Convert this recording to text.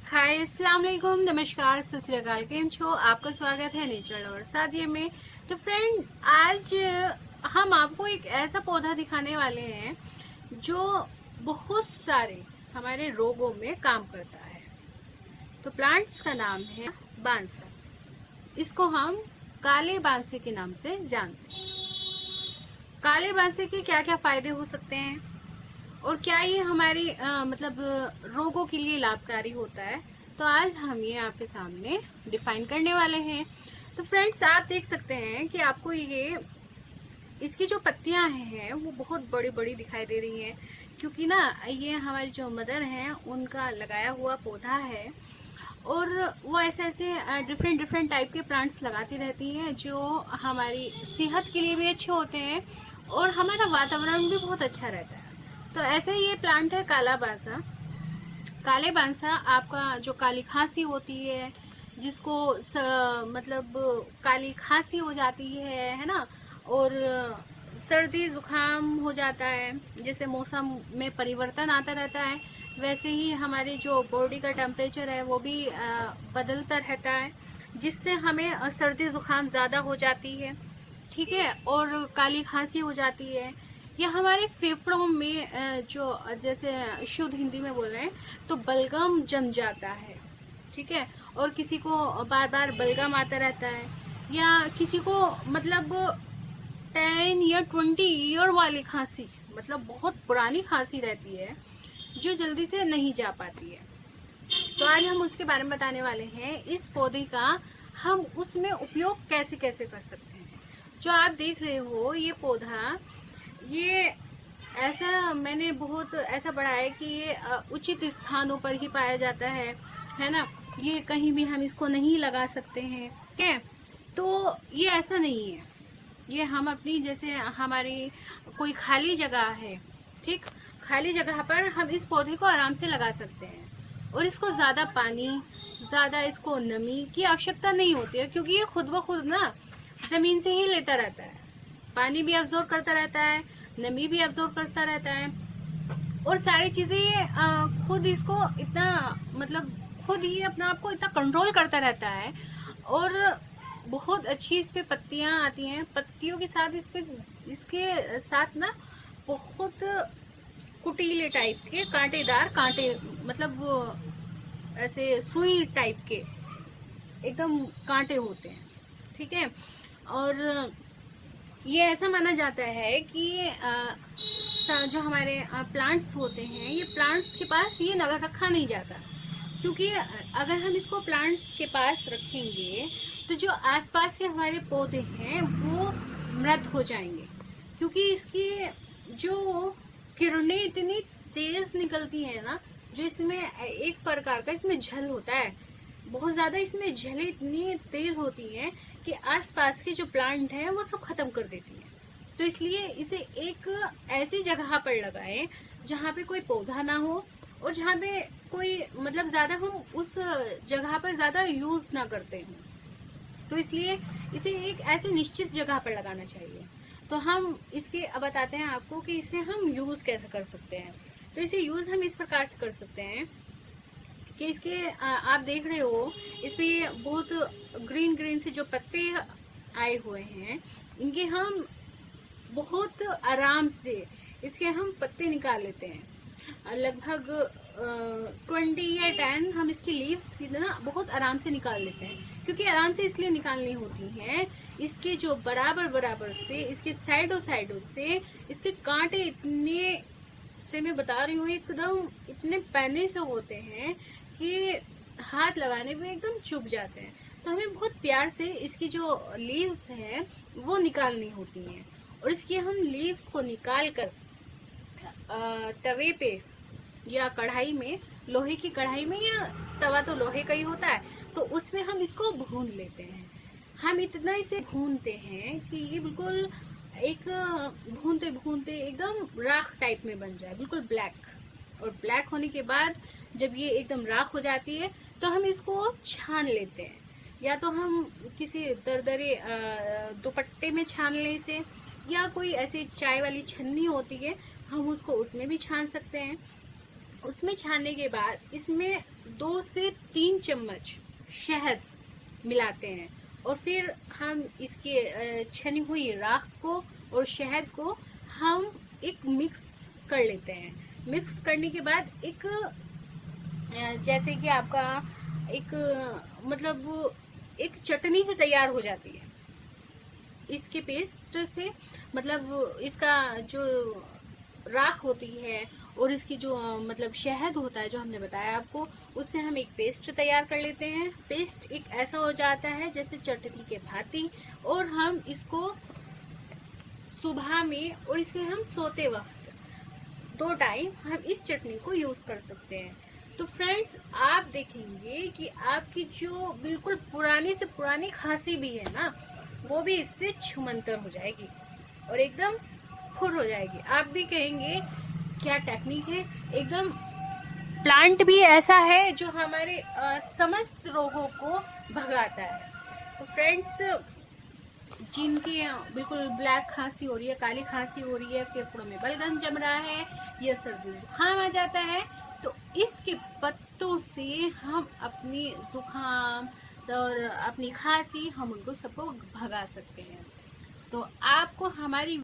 हाय अस्सलाम वालेकुम, नमस्कार, सत श्री अकाल। केम छो? आपका स्वागत है नेचर लवर सादिया में। तो फ्रेंड, आज हम आपको एक ऐसा पौधा दिखाने वाले हैं जो बहुत सारे हमारे रोगों में काम करता है। तो प्लांट्स का नाम है बांसा। इसको हम काले बांसे के नाम से जानते हैं। काले बांसे के क्या क्या फायदे हो सकते हैं और क्या ये हमारी मतलब रोगों के लिए लाभकारी होता है, तो आज हम ये आपके सामने डिफाइन करने वाले हैं। तो फ्रेंड्स, आप देख सकते हैं कि आपको ये इसकी जो पत्तियां हैं वो बहुत बड़ी बड़ी दिखाई दे रही हैं, क्योंकि ना ये हमारी जो मदर हैं उनका लगाया हुआ पौधा है। और वो ऐसे ऐसे डिफरेंट डिफरेंट टाइप के प्लांट्स लगाती रहती हैं जो हमारी सेहत के लिए भी अच्छे होते हैं और हमारा वातावरण भी बहुत अच्छा रहता है। तो ऐसे ही ये प्लांट है काला बांसा। काले बांसा आपका जो काली खांसी होती है, जिसको मतलब काली खांसी हो जाती है ना, और सर्दी जुकाम हो जाता है, जैसे मौसम में परिवर्तन आता रहता है वैसे ही हमारी जो बॉडी का टेम्परेचर है वो भी बदलता रहता है, जिससे हमें सर्दी जुकाम ज़्यादा हो जाती है, ठीक है, और काली खांसी हो जाती है। या हमारे फेफड़ों में जो जैसे शुद्ध हिंदी में बोल रहे हैं तो बलगम जम जाता है, ठीक है, और किसी को बार बार बलगम आता रहता है, या किसी को मतलब 10 या 20 ईयर वाली खांसी, मतलब बहुत पुरानी खांसी रहती है जो जल्दी से नहीं जा पाती है। तो आज हम उसके बारे में बताने वाले हैं। इस पौधे का हम उसमें उपयोग कैसे कैसे कर सकते हैं। जो आप देख रहे हो ये पौधा, ये ऐसा मैंने बहुत ऐसा पढ़ा है कि ये उचित स्थानों पर ही पाया जाता है ना। ये कहीं भी हम इसको नहीं लगा सकते हैं, ठीक है। तो ये ऐसा नहीं है, ये हम अपनी जैसे हमारी कोई खाली जगह है, ठीक, खाली जगह पर हम इस पौधे को आराम से लगा सकते हैं। और इसको ज़्यादा पानी, ज़्यादा इसको नमी की आवश्यकता नहीं होती है, क्योंकि ये खुद ब खुद ना ज़मीन से ही लेता रहता है, पानी भी अब्जॉर्ब करता रहता है, नमी भी अब्जॉर्ब करता रहता है, और सारी चीज़ें खुद इसको इतना मतलब खुद ही अपना आप को इतना कंट्रोल करता रहता है। और बहुत अच्छी इस पे पत्तियां आती हैं। पत्तियों के साथ इसके साथ ना बहुत कुटीले टाइप के कांटेदार कांटे, मतलब वो ऐसे सुई टाइप के एकदम कांटे होते हैं, ठीक है। और ये ऐसा माना जाता है कि जो हमारे प्लांट्स होते हैं, ये प्लांट्स के पास ये नगर रखा नहीं जाता, क्योंकि अगर हम इसको प्लांट्स के पास रखेंगे तो जो आसपास के हमारे पौधे हैं वो मृत हो जाएंगे, क्योंकि इसकी जो किरणें इतनी तेज निकलती हैं ना, जो इसमें एक प्रकार का इसमें झल होता है, बहुत ज्यादा इसमें झलें इतनी तेज होती हैं कि आसपास के जो प्लांट हैं वो सब खत्म कर देती हैं। तो इसलिए इसे एक ऐसी जगह पर लगाएं जहाँ पे कोई पौधा ना हो और जहाँ पे कोई मतलब ज्यादा हम उस जगह पर ज्यादा यूज ना करते हैं। तो इसलिए इसे एक ऐसी निश्चित जगह पर लगाना चाहिए। तो हम इसके अब बताते हैं आपको कि इसे हम यूज कैसे कर सकते हैं। तो इसे यूज हम इस प्रकार से कर सकते हैं कि इसके आप देख रहे हो इस पे बहुत ग्रीन ग्रीन से जो पत्ते आए हुए हैं, इनके हम बहुत आराम से इसके हम पत्ते निकाल लेते हैं। लगभग 20 या 10 हम इसकी लीव्स ना बहुत आराम से निकाल लेते हैं, क्योंकि आराम से इसलिए निकालनी होती हैं, इसके जो बराबर बराबर से इसके साइडों साइडों से इसके कांटे इतने से मैं बता रही हूँ एकदम इतने पैने से होते हैं कि हाथ लगाने में एकदम चुभ जाते हैं। तो हमें बहुत प्यार से इसकी जो लीव्स है वो निकालनी होती हैं, और इसकी हम लीव्स को निकाल कर तवे पे या कढ़ाई में, लोहे की कढ़ाई में, या तवा तो लोहे का ही होता है, तो उसमें हम इसको भून लेते हैं। हम इतना इसे भूनते हैं कि ये बिल्कुल एक भूनते भूनते एकदम राख टाइप में बन जाए, बिल्कुल ब्लैक। और ब्लैक होने के बाद जब ये एकदम राख हो जाती है तो हम इसको छान लेते हैं, या तो हम किसी दरदरे दुपट्टे में छान ले इसे, या कोई ऐसी चाय वाली छन्नी होती है हम उसको उसमें भी छान सकते हैं। उसमें छानने के बाद इसमें 2 से 3 चम्मच शहद मिलाते हैं और फिर हम इसके छनी हुई राख को और शहद को हम एक मिक्स कर लेते हैं। मिक्स करने के बाद एक जैसे कि आपका एक मतलब एक चटनी से तैयार हो जाती है इसके पेस्ट से। मतलब इसका जो राख होती है और इसकी जो मतलब शहद होता है जो हमने बताया आपको, उससे हम एक पेस्ट तैयार कर लेते हैं। पेस्ट एक ऐसा हो जाता है जैसे चटनी के भांति, और हम इसको सुबह में और इसे हम सोते वक्त 2 टाइम हम इस चटनी को यूज कर सकते हैं। तो फ्रेंड्स, आप देखेंगे कि आपकी जो बिल्कुल पुरानी से पुरानी खांसी भी है ना, वो भी इससे छुमंतर हो जाएगी और एकदम फुर हो जाएगी। आप भी कहेंगे क्या टेक्निक है, एकदम प्लांट भी ऐसा है जो हमारे समस्त रोगों को भगाता है। तो फ्रेंड्स, जिनकी बिल्कुल ब्लैक खांसी हो रही है, काली खांसी हो रही है, फेफड़ों में बलगम जम रहा है या सर्दी जुकाम आ जाता है, तो इसके पत्तों से हम अपनी जुकाम और अपनी खांसी हम उनको सबको भगा सकते हैं। तो आपको हमारी